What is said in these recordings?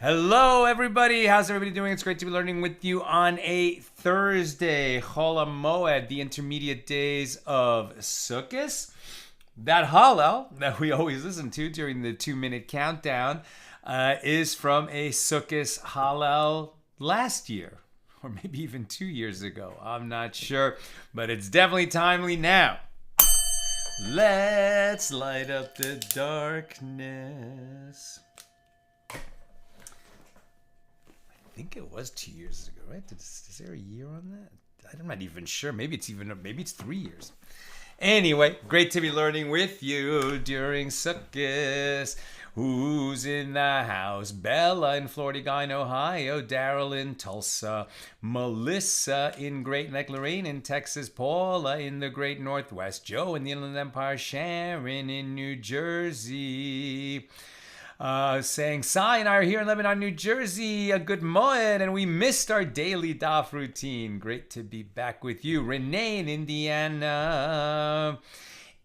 Hello, everybody. How's everybody doing? It's great to be learning with you on a Thursday, Chol HaMoed, the intermediate days of Sukkot. That Hallel that we always listen to during the 2-minute countdown is from a Sukkot Hallel last year, or maybe even 2 years ago. I'm not sure, but it's definitely timely now. Let's light up the darkness. I think it was 2 years ago, right? Is there a year on that? I'm not even sure. Maybe it's 3 years. Anyway, great to be learning with you during Sukkot. Who's in the house? Bella in Florida Guy in Ohio, Daryl in Tulsa, Melissa in Great Neck, Lorraine in Texas, Paula in the Great Northwest, Joe in the Inland Empire, Sharon in New Jersey. Saying, Sai and I are here in Lebanon, New Jersey. A good moed, and we missed our daily daf routine. Great to be back with you. Renee in Indiana.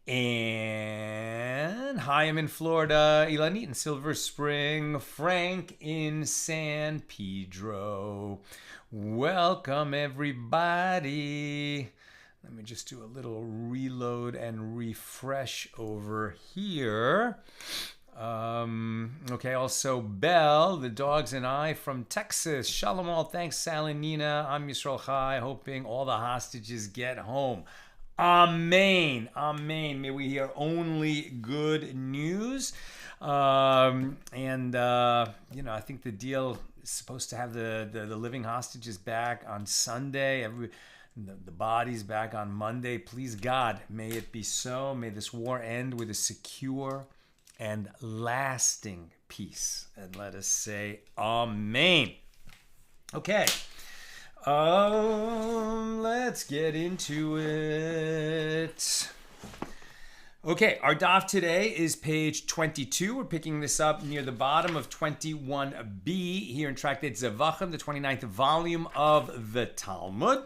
And Chaim in Florida. Ilanit in Silver Spring. Frank in San Pedro. Welcome, everybody. Let me just do a little reload and refresh over here. Okay, also Belle, the dogs and I from Texas. Shalom all, thanks Sal and Nina. I'm Yisrael Chai, hoping all the hostages get home. Amen, amen. May we hear only good news. I think the deal is supposed to have the living hostages back on Sunday. The bodies back on Monday. Please God, may it be so. May this war end with a secure and lasting peace. And let us say amen. Okay. Let's get into it. Okay, our daf today is page 22. We're picking this up near the bottom of 21b here in Tractate Zevachim, the 29th volume of the Talmud.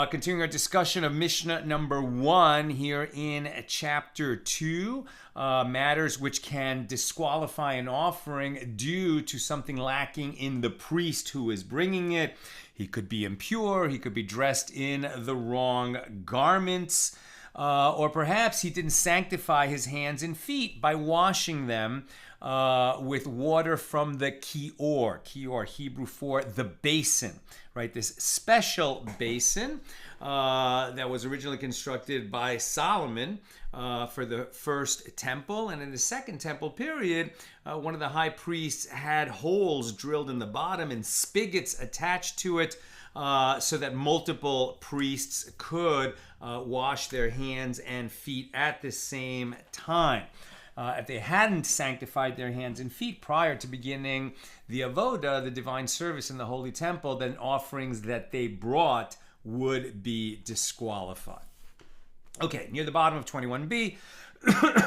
Continuing our discussion of Mishnah number 1 here in chapter 2, matters which can disqualify an offering due to something lacking in the priest who is bringing it. He could be impure, he could be dressed in the wrong garments, or perhaps he didn't sanctify his hands and feet by washing them with water from the kior, Hebrew for the basin, right? This special basin that was originally constructed by Solomon for the first temple. And in the second temple period, one of the high priests had holes drilled in the bottom and spigots attached to it so that multiple priests could wash their hands and feet at the same time. If they hadn't sanctified their hands and feet prior to beginning the avoda, the divine service in the holy temple, then offerings that they brought would be disqualified. Okay, near the bottom of 21b,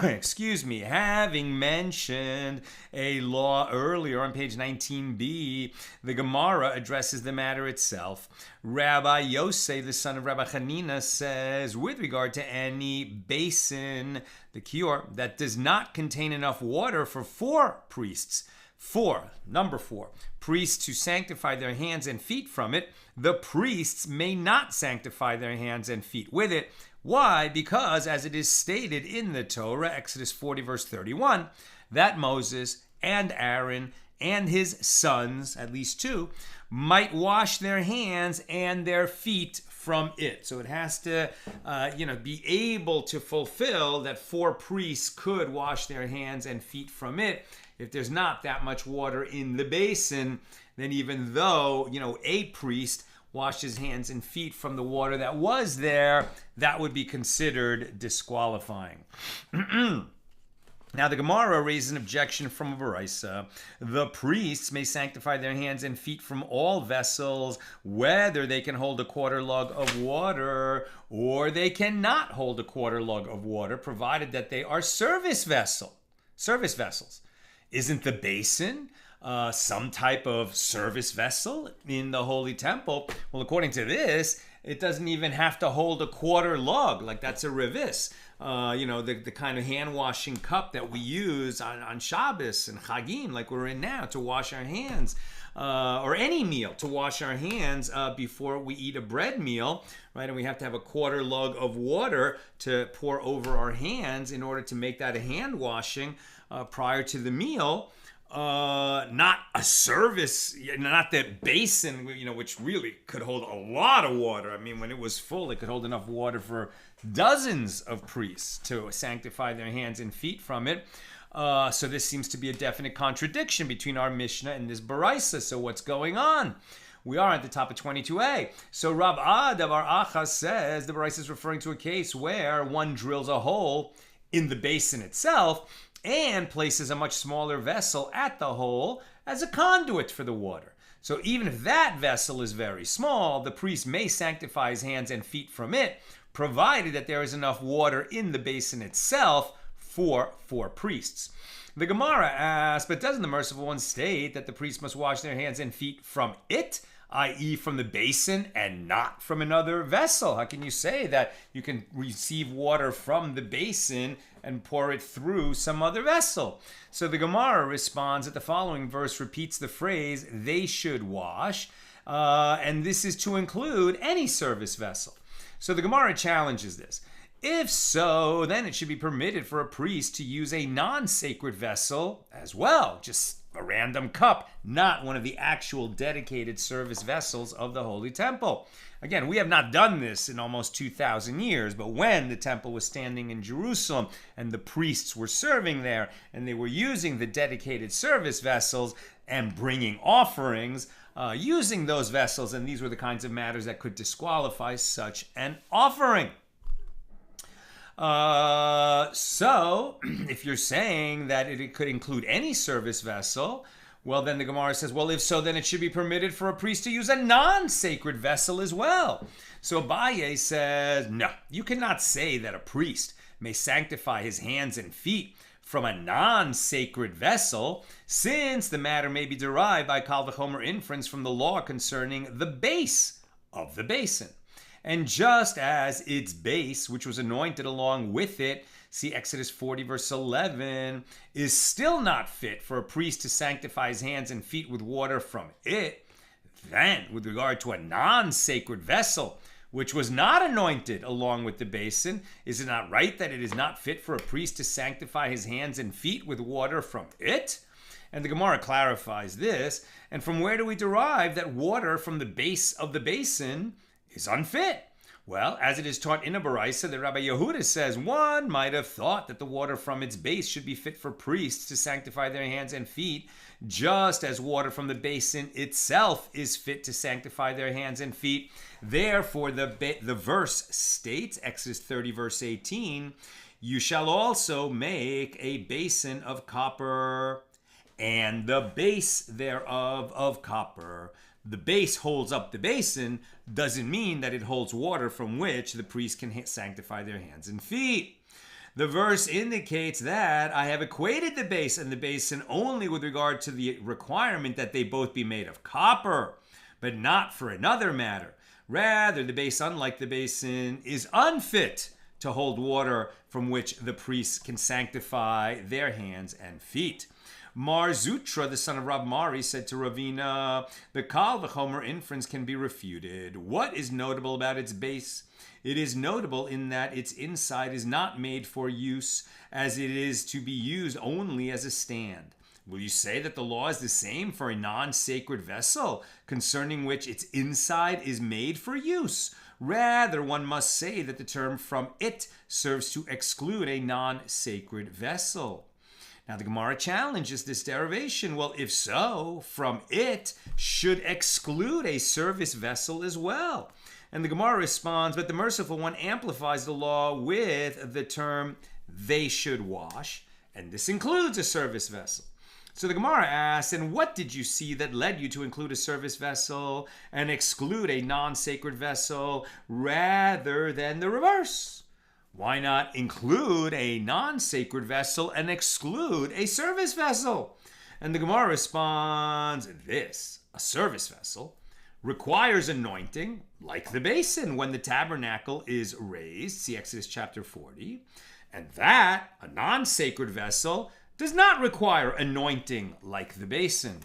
excuse me, having mentioned a law earlier on page 19b, the Gemara addresses the matter itself. Rabbi Yosef, the son of Rabbi Hanina, says, with regard to any basin, the kior, that does not contain enough water for 4 priests, number 4, priests to sanctify their hands and feet from it, the priests may not sanctify their hands and feet with it. Why? Because, as it is stated in the Torah, Exodus 40, verse 31, that Moses and Aaron and his sons, at least two, might wash their hands and their feet from it. So it has to, be able to fulfill that 4 priests could wash their hands and feet from it. If there's not that much water in the basin, then even though, a priest washed his hands and feet from the water that was there, that would be considered disqualifying. Now, the Gemara raises an objection from a Baraisa. The priests may sanctify their hands and feet from all vessels, whether they can hold a quarter lug of water or they cannot hold a quarter lug of water, provided that they are service vessels. Isn't the basin some type of service vessel in the Holy Temple? Well, according to this, it doesn't even have to hold a quarter lug, like that's a revis. The kind of hand-washing cup that we use on Shabbos and Chagim, like we're in now, to wash our hands, or any meal, to wash our hands before we eat a bread meal, right? And we have to have a quarter lug of water to pour over our hands in order to make that a hand-washing prior to the meal. Not a service, not that basin, which really could hold a lot of water. I mean, when it was full, it could hold enough water for dozens of priests to sanctify their hands and feet from it. So this seems to be a definite contradiction between our Mishnah and this Baraisa. So what's going on? We are at the top of 22a. So Rav Ada bar Achaz says the Baraisa is referring to a case where one drills a hole in the basin itself and places a much smaller vessel at the hole as a conduit for the water. So even if that vessel is very small, the priest may sanctify his hands and feet from it, provided that there is enough water in the basin itself for 4 priests. The Gemara asks, but doesn't the Merciful One state that the priest must wash their hands and feet from it, i.e. from the basin and not from another vessel? How can you say that you can receive water from the basin and pour it through some other vessel? So the Gemara responds that the following verse repeats the phrase, they should wash, and this is to include any service vessel. So the Gemara challenges this. If so, then it should be permitted for a priest to use a non-sacred vessel as well, just a random cup, not one of the actual dedicated service vessels of the Holy Temple. Again, we have not done this in almost 2,000 years, but when the temple was standing in Jerusalem and the priests were serving there and they were using the dedicated service vessels and bringing offerings, using those vessels, and these were the kinds of matters that could disqualify such an offering. So, if you're saying that it could include any service vessel, well, then the Gemara says, well, if so, then it should be permitted for a priest to use a non-sacred vessel as well. So Abaye says, no, you cannot say that a priest may sanctify his hands and feet from a non-sacred vessel, since the matter may be derived by Kal v'chomer inference from the law concerning the base of the basin. And just as its base, which was anointed along with it, see Exodus 40 verse 11, is still not fit for a priest to sanctify his hands and feet with water from it, then with regard to a non-sacred vessel, which was not anointed along with the basin, is it not right that it is not fit for a priest to sanctify his hands and feet with water from it? And the Gemara clarifies this. And from where do we derive that water from the base of the basin is unfit? Well, as it is taught in a Baraisa, that Rabbi Yehuda says, one might have thought that the water from its base should be fit for priests to sanctify their hands and feet, just as water from the basin itself is fit to sanctify their hands and feet. Therefore, the verse states, Exodus 30 verse 18, you shall also make a basin of copper, and the base thereof of copper. The base holds up the basin doesn't mean that it holds water from which the priest can sanctify their hands and feet. The verse indicates that I have equated the base and the basin only with regard to the requirement that they both be made of copper, but not for another matter. Rather, the base, unlike the basin, is unfit to hold water from which the priests can sanctify their hands and feet. Mar Zutra, the son of Rab Mari, said to Ravina, the Kal v'chomer inference can be refuted. What is notable about its base? It is notable in that its inside is not made for use, as it is to be used only as a stand. Will you say that the law is the same for a non-sacred vessel, concerning which its inside is made for use? Rather, one must say that the term from it serves to exclude a non-sacred vessel. Now, the Gemara challenges this derivation. Well, if so, from it should exclude a service vessel as well. And the Gemara responds, but the merciful one amplifies the law with the term they should wash, and this includes a service vessel. So the Gemara asks, and what did you see that led you to include a service vessel and exclude a non-sacred vessel rather than the reverse? Why not include a non-sacred vessel and exclude a service vessel? And the Gemara responds, this, a service vessel, requires anointing like the basin when the tabernacle is raised, see Exodus chapter 40, and that, a non-sacred vessel, does not require anointing like the basin.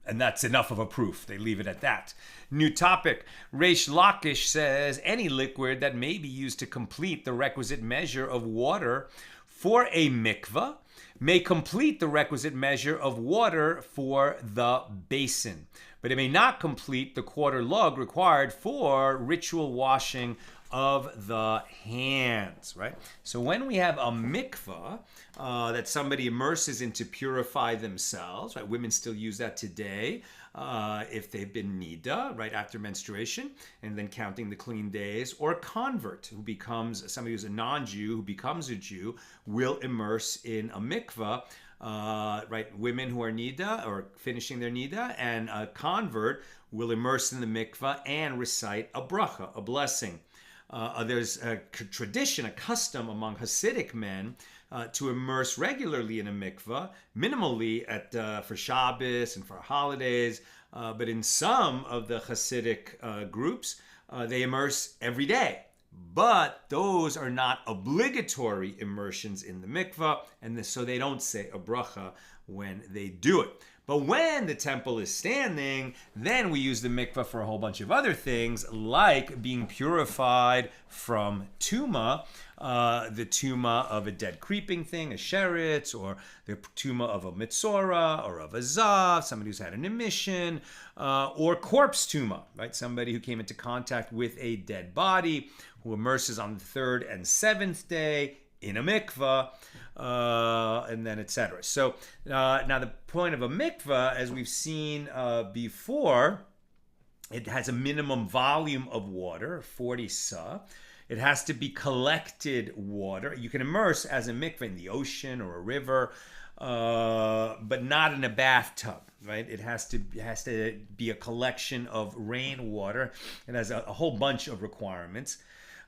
And that's enough of a proof. They leave it at that. New topic. Reish Lakish says, any liquid that may be used to complete the requisite measure of water for a mikvah may complete the requisite measure of water for the basin, but it may not complete the quarter lug required for ritual washing of the hands, right? So when we have a mikvah that somebody immerses in to purify themselves, right? Women still use that today if they've been nida, right, after menstruation, and then counting the clean days, or a convert who becomes, somebody who's a non-Jew who becomes a Jew will immerse in a mikvah, right? Women who are nida or finishing their nida, and a convert will immerse in the mikvah and recite a bracha, a blessing. There's a tradition, a custom among Hasidic men to immerse regularly in a mikvah, minimally for Shabbos and for holidays. But in some of the Hasidic groups, they immerse every day. But those are not obligatory immersions in the mikvah, and so they don't say a bracha when they do it. But when the temple is standing, then we use the mikvah for a whole bunch of other things, like being purified from tumah, the tumah of a dead creeping thing, a sheretz, or the tumah of a mitzora, or of a zav, somebody who's had an emission, or corpse tumah, right? Somebody who came into contact with a dead body, who immerses on the third and seventh day in a mikvah, and then etc. So now the point of a mikvah, as we've seen before, it has a minimum volume of water, 40 sa. It has to be collected water. You can immerse as a mikvah in the ocean or a river, but not in a bathtub, right? It has to be a collection of rainwater. It has a whole bunch of requirements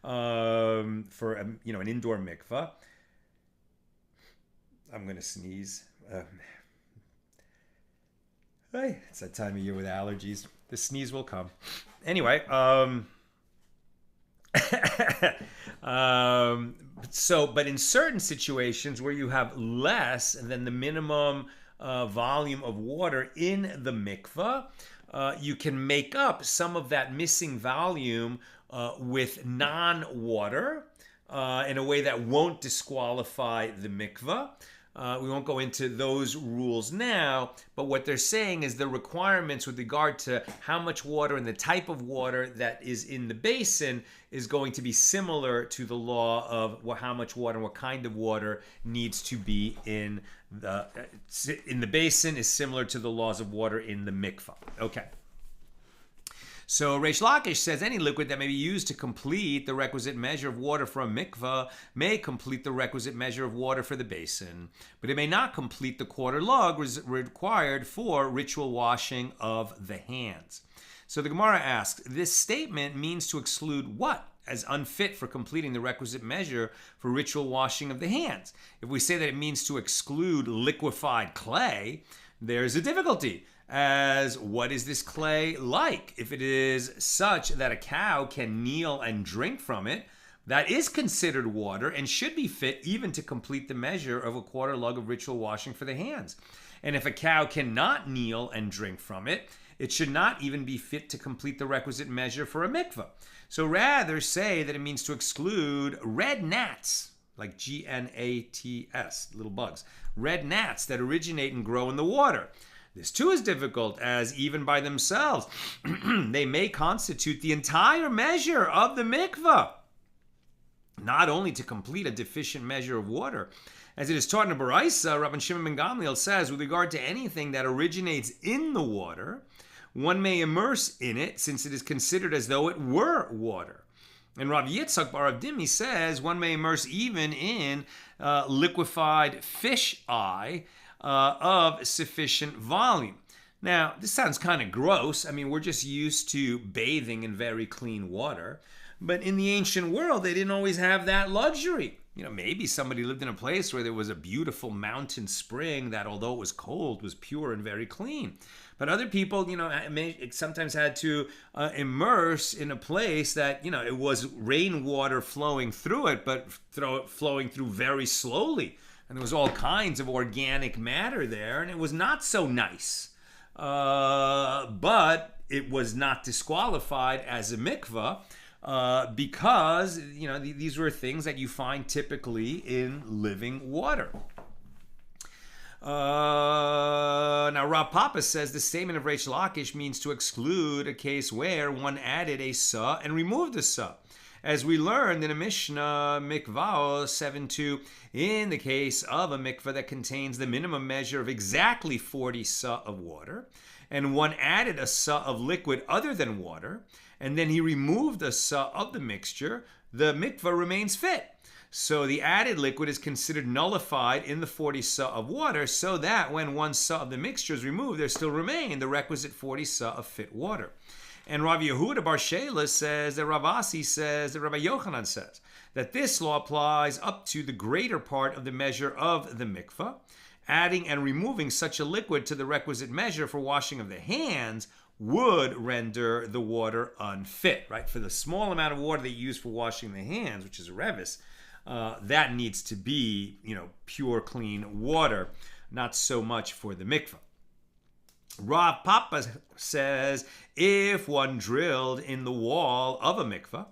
for an indoor mikvah. I'm going to sneeze. It's that time of year with allergies. The sneeze will come. Anyway, but in certain situations where you have less than the minimum volume of water in the mikvah, you can make up some of that missing volume with non-water in a way that won't disqualify the mikvah. We won't go into those rules now, but what they're saying is the requirements with regard to how much water and the type of water that is in the basin is going to be similar to the law of how much water and what kind of water needs to be in the basin is similar to the laws of water in the mikvah. Okay. So Reish Lakish says any liquid that may be used to complete the requisite measure of water for a mikvah may complete the requisite measure of water for the basin, but it may not complete the quarter lug required for ritual washing of the hands. So the Gemara asks, this statement means to exclude what as unfit for completing the requisite measure for ritual washing of the hands? If we say that it means to exclude liquefied clay, there's a difficulty. As what is this clay like? If it is such that a cow can kneel and drink from it, that is considered water and should be fit even to complete the measure of a quarter lug of ritual washing for the hands. And if a cow cannot kneel and drink from it, it should not even be fit to complete the requisite measure for a mikvah. So rather say that it means to exclude red gnats, like gnats, little bugs, red gnats that originate and grow in the water. This too is difficult, as even by themselves, they may constitute the entire measure of the mikvah, not only to complete a deficient measure of water. As it is taught in the Baraisa, Rabban Shimon ben Gamliel says, with regard to anything that originates in the water, one may immerse in it, since it is considered as though it were water. And Rav Yitzchak bar Avdimi says one may immerse even in liquefied fish eye of sufficient volume. Now, this sounds kind of gross. I mean, we're just used to bathing in very clean water. But in the ancient world, they didn't always have that luxury. Maybe somebody lived in a place where there was a beautiful mountain spring that, although it was cold, was pure and very clean. But other people, sometimes had to immerse in a place that, it was rainwater flowing through it, but flowing through very slowly. And there was all kinds of organic matter there, and it was not so nice. But it was not disqualified as a mikvah, because these were things that you find typically in living water. Now Rav Papa says the statement of Reish Lakish means to exclude a case where one added a sa and removed a sa. As we learned in a Mishna, Mikvah 7.2, in the case of a mikvah that contains the minimum measure of exactly 40 sa of water, and one added a sa of liquid other than water, and then he removed a sa of the mixture, the mikvah remains fit. So the added liquid is considered nullified in the 40 sa of water, so that when one sa of the mixture is removed, there still remain the requisite 40 sa of fit water. And Rav Yehuda bar Shela says that Rav Asi says that Rabbi Yochanan says that this law applies up to the greater part of the measure of the mikvah. Adding and removing such a liquid to the requisite measure for washing of the hands would render the water unfit, right? For the small amount of water that you use for washing the hands, which is a revis, that needs to be, pure, clean water, not so much for the mikvah. Rav Papa says if one drilled in the wall of a mikvah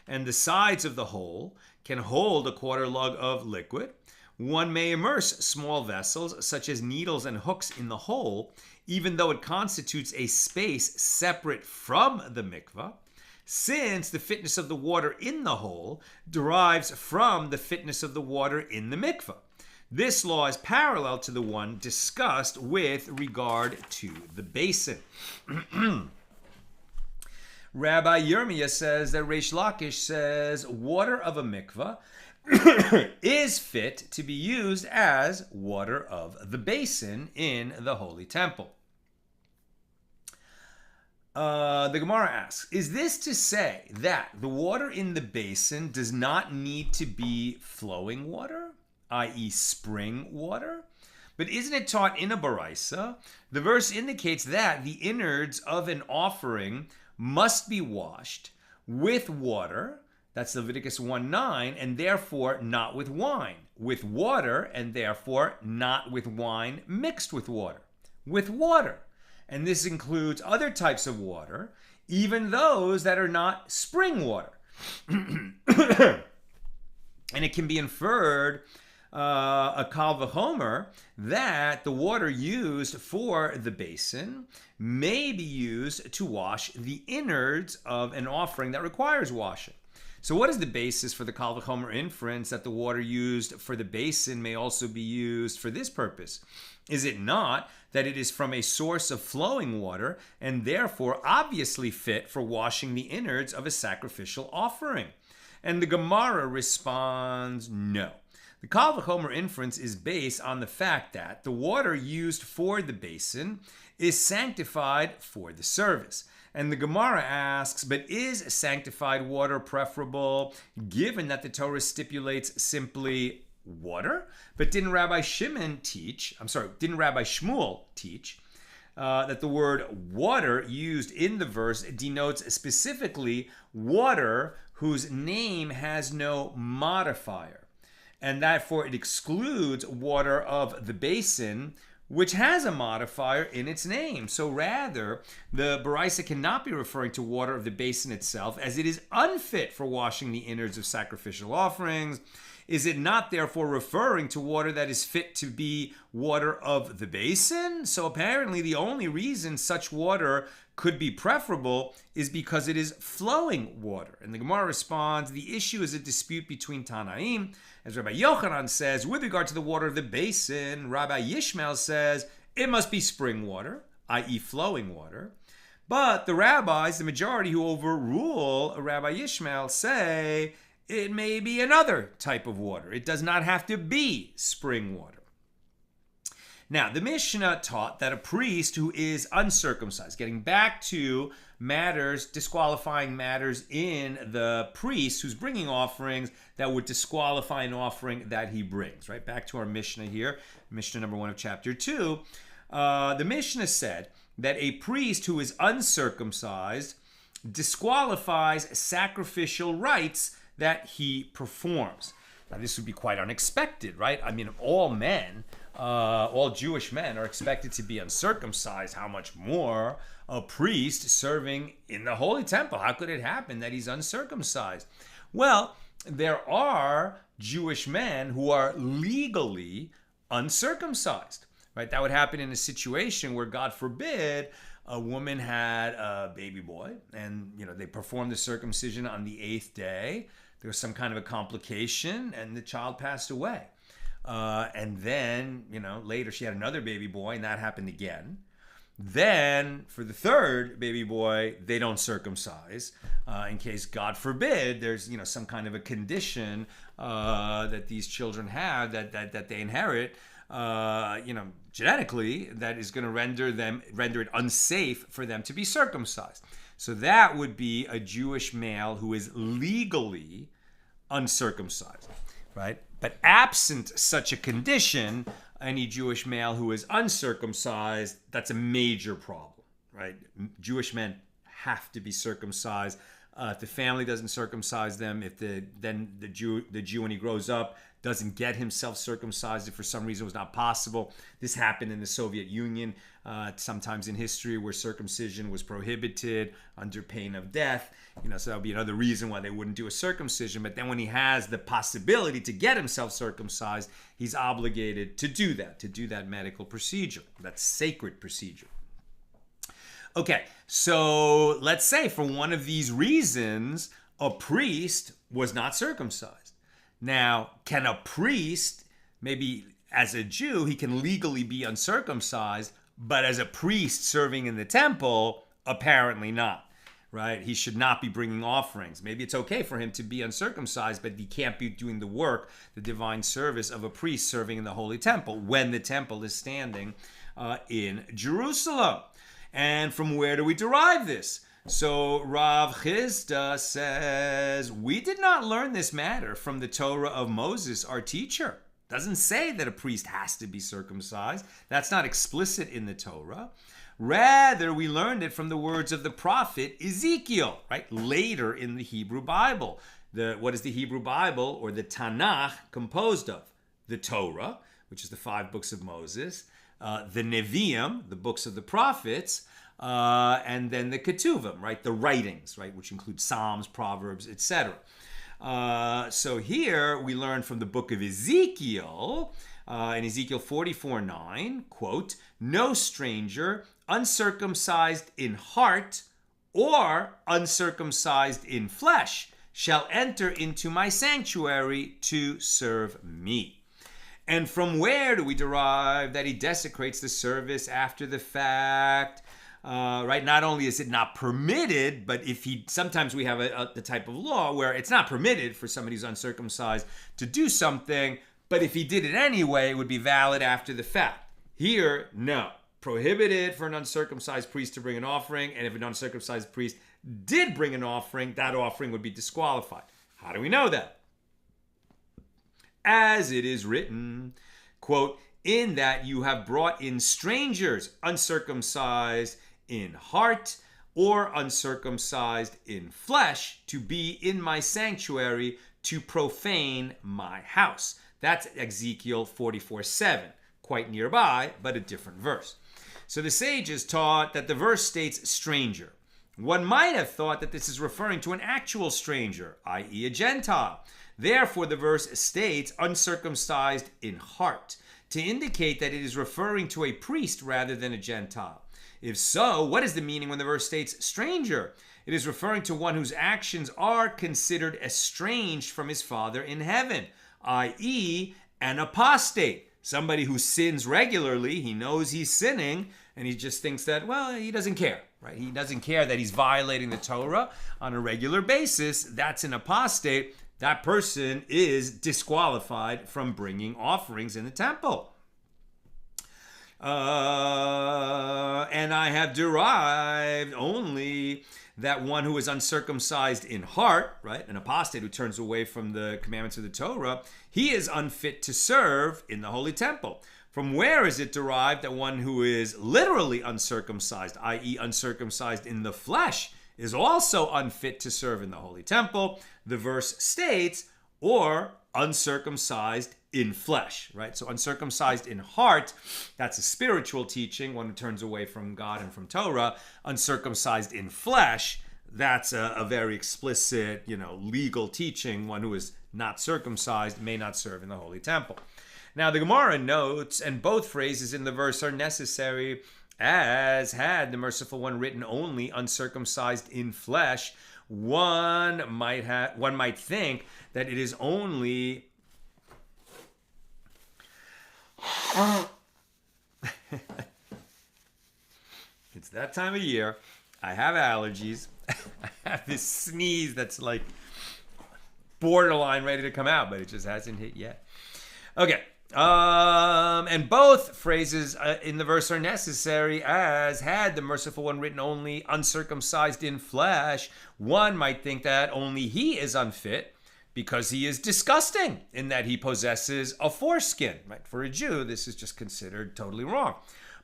and the sides of the hole can hold a quarter lug of liquid, one may immerse small vessels such as needles and hooks in the hole, even though it constitutes a space separate from the mikvah, since the fitness of the water in the hole derives from the fitness of the water in the mikvah. This law is parallel to the one discussed with regard to the basin. Rabbi Yirmiyah says that Reish Lakish says water of a mikvah is fit to be used as water of the basin in the holy temple. The Gemara asks, is this to say that the water in the basin does not need to be flowing water, i.e. spring water? But isn't it taught in a Baraisa? The verse indicates that the innards of an offering must be washed with water, that's Leviticus 1:9, and therefore not with wine. With water, and therefore not with wine mixed with water. With water. And this includes other types of water, even those that are not spring water. And it can be inferred, a kal v'chomer, that the water used for the basin may be used to wash the innards of an offering that requires washing. So what is the basis for the kal v'chomer inference that the water used for the basin may also be used for this purpose? Is it not that it is from a source of flowing water and therefore obviously fit for washing the innards of a sacrificial offering? And the Gemara responds, no. The kal v'chomer inference is based on the fact that the water used for the basin is sanctified for the service. And the Gemara asks, but is sanctified water preferable given that the Torah stipulates simply water? But didn't Rabbi Shmuel teach that the word water used in the verse denotes specifically water whose name has no modifier, and therefore it excludes water of the basin, which has a modifier in its name. So rather, the Baraisa cannot be referring to water of the basin itself, as it is unfit for washing the innards of sacrificial offerings. Is it not therefore referring to water that is fit to be water of the basin? So apparently the only reason such water could be preferable is because it is flowing water. And the Gemara responds, the issue is a dispute between Tanaim. As Rabbi Yochanan says, with regard to the water of the basin, Rabbi Yishmael says it must be spring water, i.e. flowing water. But the rabbis, the majority who overrule Rabbi Yishmael, say it may be another type of water. It does not have to be spring water. Now, the Mishnah taught that a priest who is uncircumcised, getting back to matters, disqualifying matters in the priest who's bringing offerings that would disqualify an offering that he brings, right? Back to our Mishnah here, Mishnah number 1 of chapter 2. The Mishnah said that a priest who is uncircumcised disqualifies sacrificial rites that he performs. Now, this would be quite unexpected, right? I mean, all Jewish men are expected to be uncircumcised. How much more a priest serving in the Holy Temple? How could it happen that he's uncircumcised? Well, there are Jewish men who are legally uncircumcised, right? That would happen in a situation where, God forbid, a woman had a baby boy and, they performed the circumcision on the 8th day. There was some kind of a complication and the child passed away. And then, later she had another baby boy and that happened again. Then for the third baby boy, they don't circumcise in case, God forbid, there's, some kind of a condition that these children have that they inherit, genetically, that is going to render it unsafe for them to be circumcised. So that would be a Jewish male who is legally uncircumcised, right? But absent such a condition, any Jewish male who is uncircumcised, that's a major problem, right? Jewish men have to be circumcised. If the family doesn't circumcise them, then the Jew when he grows up doesn't get himself circumcised if for some reason it was not possible. This happened in the Soviet Union sometimes in history where circumcision was prohibited under pain of death. So that would be another reason why they wouldn't do a circumcision. But then when he has the possibility to get himself circumcised, he's obligated to do that medical procedure, that sacred procedure. Okay, so let's say for one of these reasons, a priest was not circumcised. Now, can a priest, maybe as a Jew, he can legally be uncircumcised, but as a priest serving in the temple, apparently not, right? He should not be bringing offerings. Maybe it's okay for him to be uncircumcised, but he can't be doing the work, the divine service of a priest serving in the Holy Temple when the temple is standing in Jerusalem. And from where do we derive this? So Rav Chisda says, we did not learn this matter from the Torah of Moses, our teacher. Doesn't say that a priest has to be circumcised. That's not explicit in the Torah. Rather, we learned it from the words of the prophet Ezekiel, right? Later in the Hebrew Bible. What is the Hebrew Bible, or the Tanakh, composed of? The Torah, which is the 5 books of Moses, the Nevi'im, the books of the prophets, and then the Ketuvim, right? The writings, right? Which include Psalms, Proverbs, etc. So here we learn from the book of Ezekiel, in Ezekiel 44:9, quote, no stranger uncircumcised in heart or uncircumcised in flesh shall enter into my sanctuary to serve me. And from where do we derive that he desecrates the service after the fact? Right? Not only is it not permitted, but sometimes we have the type of law where it's not permitted for somebody who's uncircumcised to do something, but if he did it anyway, it would be valid after the fact. Here, no. Prohibited for an uncircumcised priest to bring an offering, and if an uncircumcised priest did bring an offering, that offering would be disqualified. How do we know that? As it is written, quote, in that you have brought in strangers uncircumcised in heart or uncircumcised in flesh to be in my sanctuary to profane my house. That's Ezekiel 44:7, quite nearby, but a different verse. So the sages taught that the verse states stranger, One might have thought that this is referring to an actual stranger, i.e. a Gentile. Therefore, the verse states uncircumcised in heart, to indicate that it is referring to a priest rather than a Gentile. If so, what is the meaning when the verse states stranger? It is referring to one whose actions are considered estranged from his Father in heaven, i.e. an apostate. Somebody who sins regularly, he knows he's sinning, and he just thinks that, well, he doesn't care, right? He doesn't care that he's violating the Torah on a regular basis. That's an apostate. That person is disqualified from bringing offerings in the temple. And I have derived only that one who is uncircumcised in heart, right, an apostate who turns away from the commandments of the Torah, he is unfit to serve in the holy temple. From where is it derived that one who is literally uncircumcised, i.e. uncircumcised in the flesh, is also unfit to serve in the holy temple? The verse states, or uncircumcised in flesh, right? So uncircumcised in heart, that's a spiritual teaching, one who turns away from God and from Torah. Uncircumcised in flesh, that's a very explicit, legal teaching. One who is not circumcised may not serve in the holy temple. Now the Gemara notes, and both phrases in the verse are necessary, as had the merciful one written only uncircumcised in flesh. One might think that it is only it's that time of year. I have allergies. I have this sneeze that's like borderline ready to come out, but it just hasn't hit yet. Okay. And both phrases in the verse are necessary, as had the merciful one written only uncircumcised in flesh. One might think that only he is unfit because he is disgusting in that he possesses a foreskin. Right? For a Jew, this is just considered totally wrong.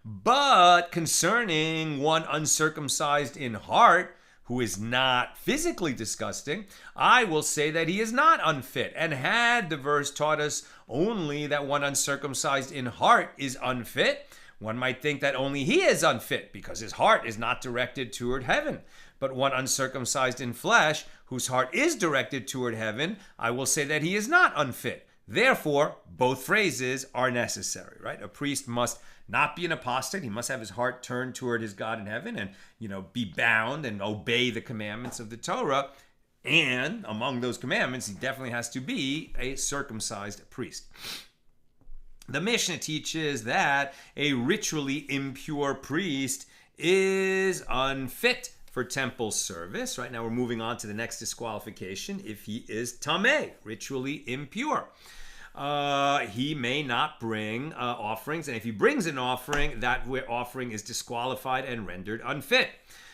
But concerning one uncircumcised in heart, who is not physically disgusting, I will say that he is not unfit. And had the verse taught us only that one uncircumcised in heart is unfit, one might think that only he is unfit because his heart is not directed toward heaven. But one uncircumcised in flesh, whose heart is directed toward heaven, I will say that he is not unfit. Therefore, both phrases are necessary, right? A priest must not be an apostate. He must have his heart turned toward his God in heaven and, be bound and obey the commandments of the Torah. And among those commandments, he definitely has to be a circumcised priest. The Mishna teaches that a ritually impure priest is unfit for temple service. Right now we're moving on to the next disqualification. If he is tameh, ritually impure, he may not bring offerings, and if he brings an offering, that offering is disqualified and rendered unfit.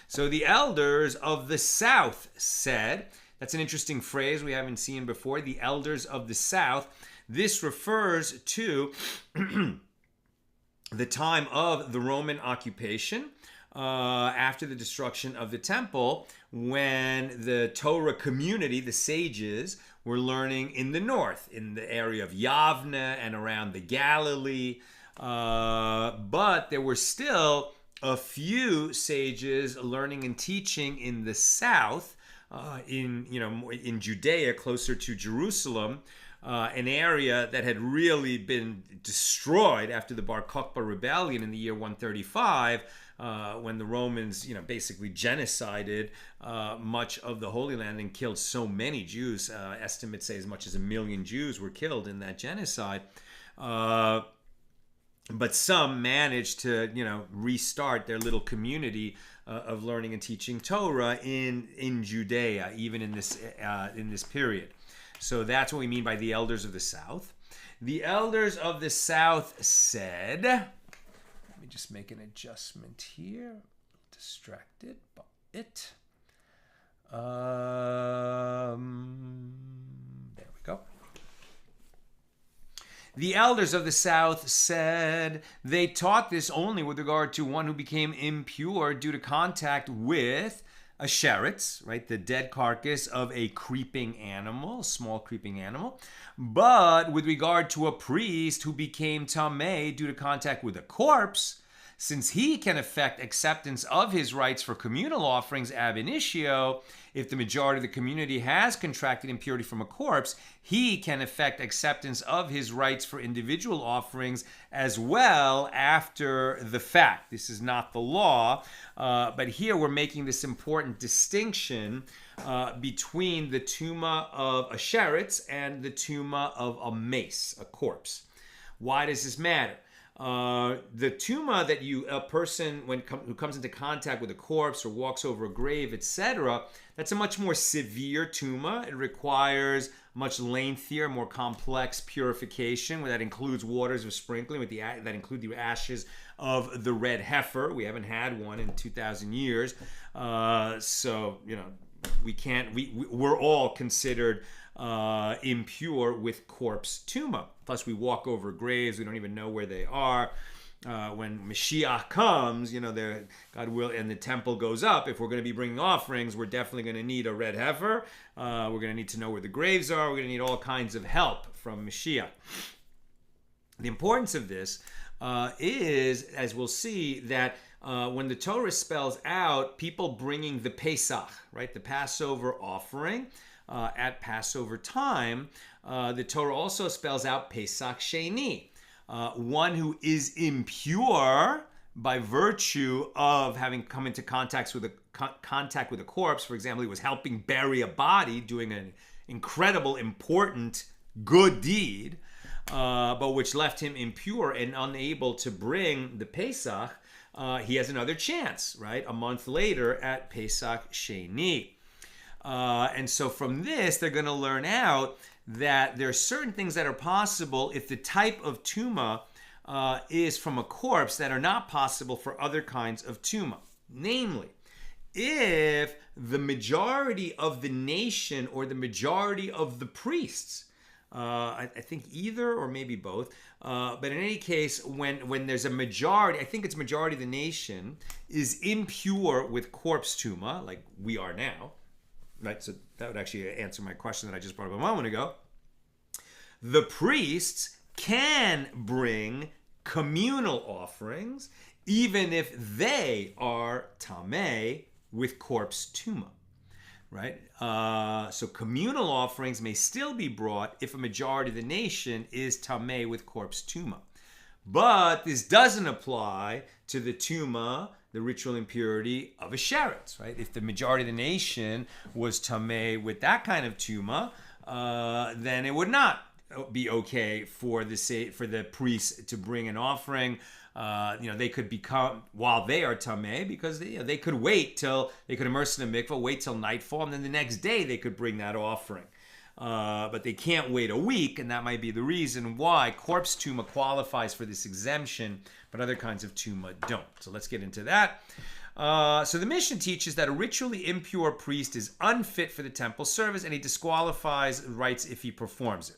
So the elders of the South said, that's an interesting phrase we haven't seen before, the elders of the South. This refers to the time of the Roman occupation, after the destruction of the temple, when the Torah community, the sages, were learning in the north, in the area of Yavne and around the Galilee. But there were still a few sages learning and teaching in the south, in Judea, closer to Jerusalem, an area that had really been destroyed after the Bar Kokhba rebellion in the year 135, when the Romans, basically genocided much of the Holy Land and killed so many Jews. Estimates say as much as 1 million Jews were killed in that genocide. But some managed to, restart their little community of learning and teaching Torah in Judea, even in this period. So that's what we mean by the elders of the South. The elders of the South said, let me just make an adjustment here. Distracted by it. There we go. The elders of the South said they taught this only with regard to one who became impure due to contact with a sheretz, right, the dead carcass of a creeping animal, small creeping animal. But with regard to a priest who became tameh due to contact with a corpse, since he can effect acceptance of his rights for communal offerings ab initio, if the majority of the community has contracted impurity from a corpse, he can effect acceptance of his rights for individual offerings as well after the fact. This is not the law, but here we're making this important distinction between the tumah of a sheretz and the tumah of a mace, a corpse. Why does this matter? The tumah that a person who comes into contact with a corpse or walks over a grave, etc., that's a much more severe tumah. It requires much lengthier, more complex purification, that includes waters of sprinkling that include the ashes of the red heifer. We haven't had one in 2,000 years, so we're all considered impure with corpse tumah. Plus, we walk over graves; we don't even know where they are. When Mashiach comes, God will, and the temple goes up. If we're going to be bringing offerings, we're definitely going to need a red heifer. We're going to need to know where the graves are. We're going to need all kinds of help from Mashiach. The importance of this is, as we'll see, that when the Torah spells out people bringing the Pesach, right, the Passover offering at Passover time, the Torah also spells out Pesach Sheni, one who is impure by virtue of having come into contact with a corpse. For example, he was helping bury a body, doing an incredible, important, good deed, but which left him impure and unable to bring the Pesach. He has another chance, right? A month later at Pesach Sheni. And so from this, they're going to learn out that there are certain things that are possible if the type of tumah is from a corpse that are not possible for other kinds of tumah. Namely, if the majority of the nation or the majority of the priests, I think either or maybe both, but in any case, when there's a majority, I think it's majority of the nation, is impure with corpse tumah, like we are now, right? So that would actually answer my question that I just brought up a moment ago. The priests can bring communal offerings even if they are tameh with corpse tumah, right? So communal offerings may still be brought if a majority of the nation is tameh with corpse tumah. But this doesn't apply to the tumah, the ritual impurity of a sheretz, right? If the majority of the nation was tameh with that kind of tumah, then it would not be okay for the priests to bring an offering. They could become, while they are tameh, because they could wait till they could immerse in a mikvah, wait till nightfall, and then the next day they could bring that offering. But they can't wait a week, and that might be the reason why corpse tumah qualifies for this exemption, but other kinds of tumah don't. So let's get into that. So the Mishna teaches that a ritually impure priest is unfit for the temple service, and he disqualifies rites if he performs it.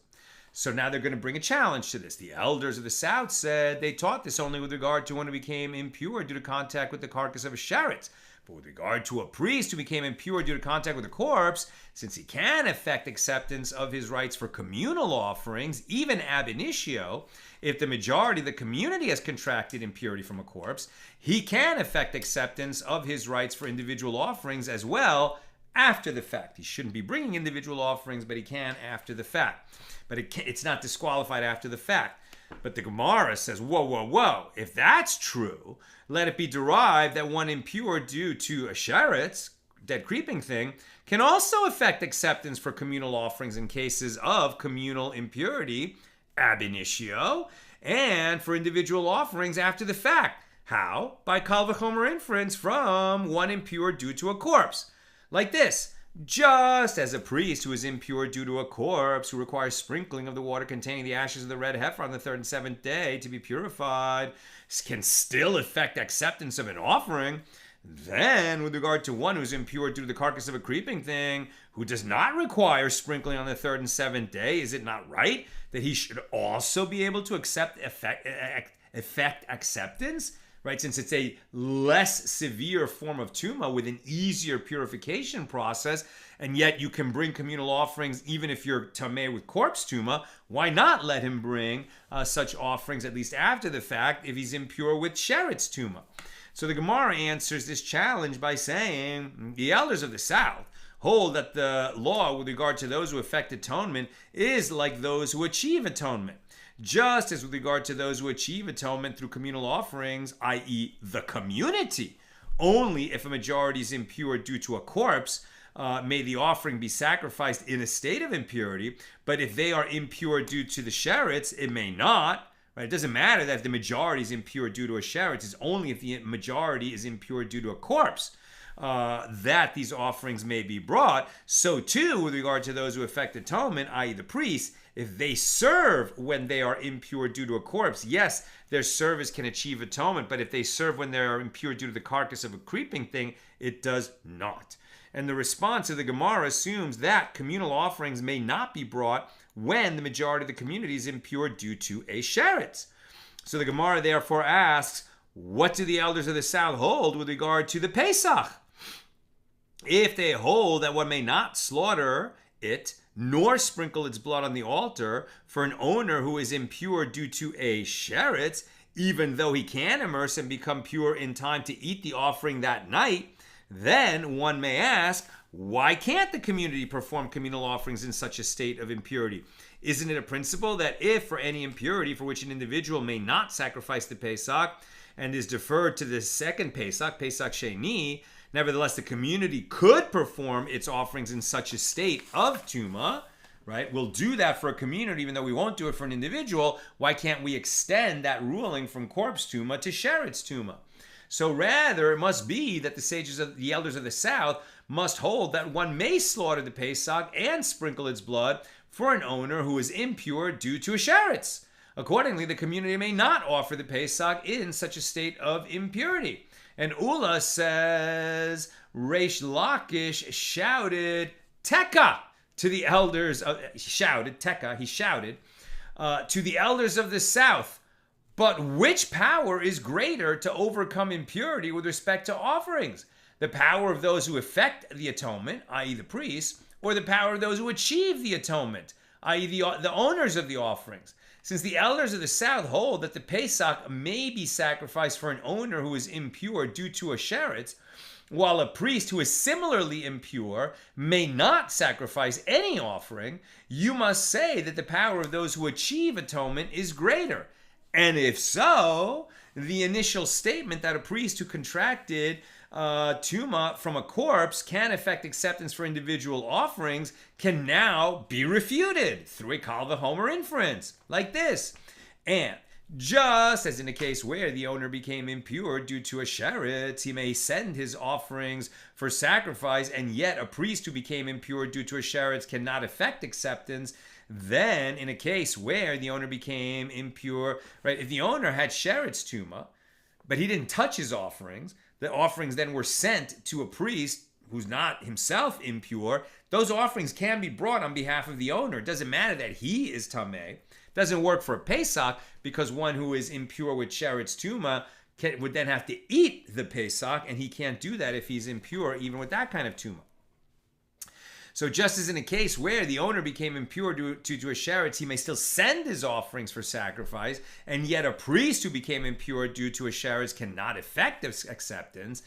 So now they're going to bring a challenge to this. The elders of the South said they taught this only with regard to one who became impure due to contact with the carcass of a sheretz. But with regard to a priest who became impure due to contact with a corpse, since he can effect acceptance of his rights for communal offerings, even ab initio, if the majority of the community has contracted impurity from a corpse, he can effect acceptance of his rights for individual offerings as well after the fact. He shouldn't be bringing individual offerings, but he can after the fact. But it's not disqualified after the fact. But the Gemara says, whoa. If that's true, let it be derived that one impure due to a sheretz, dead creeping thing, can also effect acceptance for communal offerings in cases of communal impurity ab initio, and for individual offerings after the fact. How? By kal v'chomer inference from one impure due to a corpse. Like this. Just as a priest who is impure due to a corpse, who requires sprinkling of the water containing the ashes of the red heifer on the third and seventh day to be purified, can still effect acceptance of an offering, then with regard to one who is impure due to the carcass of a creeping thing, who does not require sprinkling on the third and seventh day, is it not right that he should also be able to effect acceptance? right? Since it's a less severe form of tumah with an easier purification process, and yet you can bring communal offerings even if you're tameh with corpse tumah, why not let him bring such offerings at least after the fact if he's impure with sheretz tumah? So the Gemara answers this challenge by saying the elders of the South hold that the law with regard to those who effect atonement is like those who achieve atonement. Just as with regard to those who achieve atonement through communal offerings, i.e. the community, only if a majority is impure due to a corpse, may the offering be sacrificed in a state of impurity, but if they are impure due to the sheretz, it may not. Right? It doesn't matter that if the majority is impure due to a sheretz, it's only if the majority is impure due to a corpse that these offerings may be brought. So too, with regard to those who effect atonement, i.e. the priests, if they serve when they are impure due to a corpse, yes, their service can achieve atonement, but if they serve when they are impure due to the carcass of a creeping thing, it does not. And the response of the Gemara assumes that communal offerings may not be brought when the majority of the community is impure due to a sheretz. So the Gemara therefore asks, what do the elders of the South hold with regard to the Pesach? If they hold that one may not slaughter it, nor sprinkle its blood on the altar for an owner who is impure due to a sheretz, even though he can immerse and become pure in time to eat the offering that night, then one may ask, why can't the community perform communal offerings in such a state of impurity? Isn't it a principle that if for any impurity for which an individual may not sacrifice the Pesach and is deferred to the second Pesach, Pesach Sheni, nevertheless the community could perform its offerings in such a state of tumah, right? We'll do that for a community even though we won't do it for an individual. Why can't we extend that ruling from corpse tumah to sheretz tumah? So rather, it must be that the elders of the South must hold that one may slaughter the Pesach and sprinkle its blood for an owner who is impure due to a sheretz. Accordingly, the community may not offer the Pesach in such a state of impurity. And Ula says, Reish Lakish shouted, Teka, to the elders, he shouted to the elders of the South. But which power is greater to overcome impurity with respect to offerings? The power of those who effect the atonement, i.e. the priests, or the power of those who achieve the atonement, i.e. the owners of the offerings? Since the elders of the South hold that the Pesach may be sacrificed for an owner who is impure due to a sheretz, while a priest who is similarly impure may not sacrifice any offering, you must say that the power of those who achieve atonement is greater. And if so, the initial statement that a priest who contracted tumah from a corpse can effect acceptance for individual offerings can now be refuted through a kal v'chomer inference, like this. And just as in a case where the owner became impure due to a sheretz, he may send his offerings for sacrifice, and yet a priest who became impure due to a sheretz cannot effect acceptance. Then, in a case where the owner became impure, right, if the owner had sheretz tumah, but he didn't touch his offerings, the offerings then were sent to a priest who's not himself impure, those offerings can be brought on behalf of the owner. It doesn't matter that he is tameh. Doesn't work for a Pesach because one who is impure with sheretz tumah would then have to eat the Pesach, and he can't do that if he's impure, even with that kind of tumah. So just as in a case where the owner became impure due to a sheretz, he may still send his offerings for sacrifice, and yet a priest who became impure due to a sheretz cannot effect acceptance.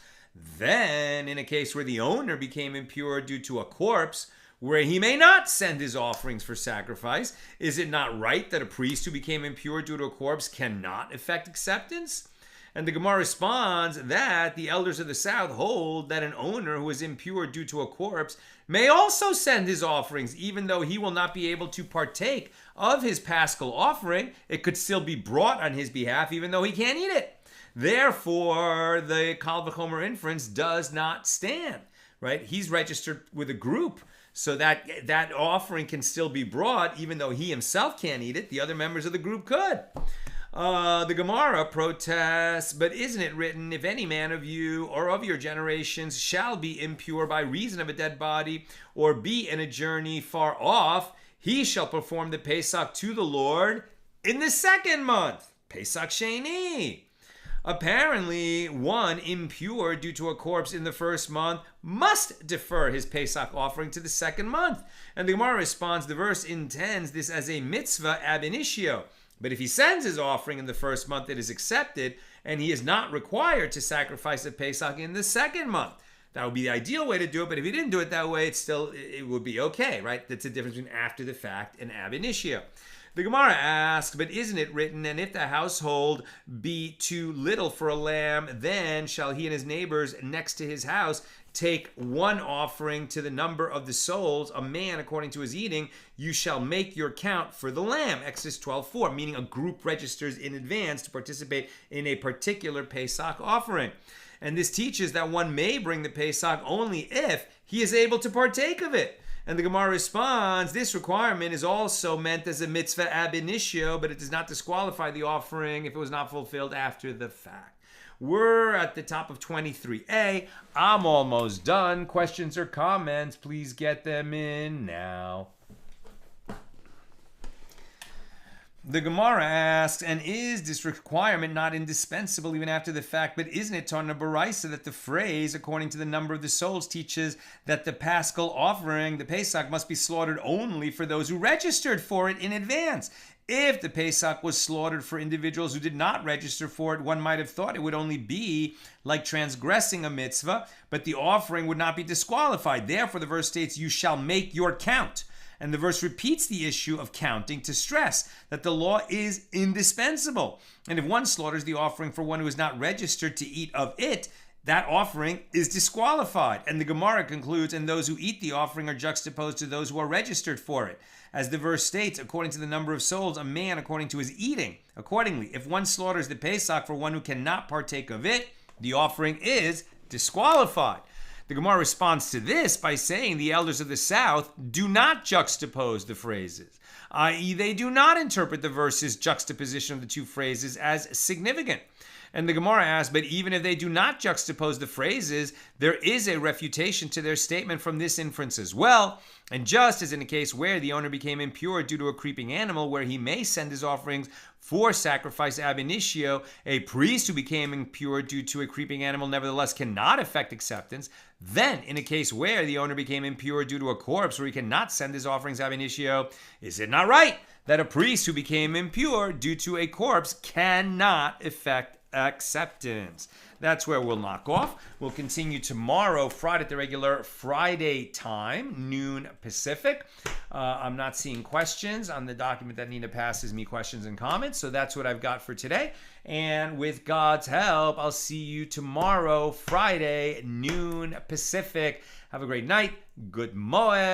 Then, in a case where the owner became impure due to a corpse, where he may not send his offerings for sacrifice, is it not right that a priest who became impure due to a corpse cannot effect acceptance? And the Gemara responds that the elders of the South hold that an owner who is impure due to a corpse may also send his offerings, even though he will not be able to partake of his paschal offering. It could still be brought on his behalf, even though he can't eat it. Therefore, the kal v'chomer inference does not stand, right? He's registered with a group, so that offering can still be brought, even though he himself can't eat it. The other members of the group could. The Gemara protests, but isn't it written, if any man of you or of your generations shall be impure by reason of a dead body, or be in a journey far off, he shall perform the Pesach to the Lord in the second month, Pesach Sheni. Apparently, one impure due to a corpse in the first month must defer his Pesach offering to the second month. And the Gemara responds, the verse intends this as a mitzvah ab initio. But if he sends his offering in the first month, it is accepted, and he is not required to sacrifice a Pesach in the second month. That would be the ideal way to do it, but if he didn't do it that way, it would be okay, right? That's the difference between after the fact and ab initio. The Gemara asks, but isn't it written, and if the household be too little for a lamb, then shall he and his neighbors next to his house take one offering to the number of the souls, a man according to his eating, you shall make your count for the lamb. Exodus 12:4, meaning a group registers in advance to participate in a particular Pesach offering. And this teaches that one may bring the Pesach only if he is able to partake of it. And the Gemara responds, this requirement is also meant as a mitzvah ab initio, but it does not disqualify the offering if it was not fulfilled after the fact. We're at the top of 23a. I'm almost done. Questions or comments, please get them in now. The Gemara asks, and is this requirement not indispensable even after the fact? But isn't it taught in a Baraisa that the phrase, according to the number of the souls, teaches that the Paschal offering, the Pesach, must be slaughtered only for those who registered for it in advance? If the Pesach was slaughtered for individuals who did not register for it, one might have thought it would only be like transgressing a mitzvah, but the offering would not be disqualified. Therefore, the verse states, you shall make your count. And the verse repeats the issue of counting to stress that the law is indispensable. And if one slaughters the offering for one who is not registered to eat of it, that offering is disqualified. And the Gemara concludes, and those who eat the offering are juxtaposed to those who are registered for it. As the verse states, according to the number of souls, a man according to his eating. Accordingly, if one slaughters the Pesach for one who cannot partake of it, the offering is disqualified. The Gemara responds to this by saying the elders of the South do not juxtapose the phrases, i.e. they do not interpret the verse's juxtaposition of the two phrases as significant. And the Gemara asks, but even if they do not juxtapose the phrases, there is a refutation to their statement from this inference as well. And just as in a case where the owner became impure due to a creeping animal, where he may send his offerings for sacrifice ab initio, a priest who became impure due to a creeping animal nevertheless cannot effect acceptance. Then, in a case where the owner became impure due to a corpse where he cannot send his offerings ab initio, is it not right that a priest who became impure due to a corpse cannot effect acceptance? That's where we'll knock off. We'll continue tomorrow, Friday, at the regular Friday time, noon Pacific. I'm not seeing questions on the document that Nina passes me, questions and comments. So that's what I've got for today. And with God's help, I'll see you tomorrow, Friday, noon Pacific. Have a great night. Good moed.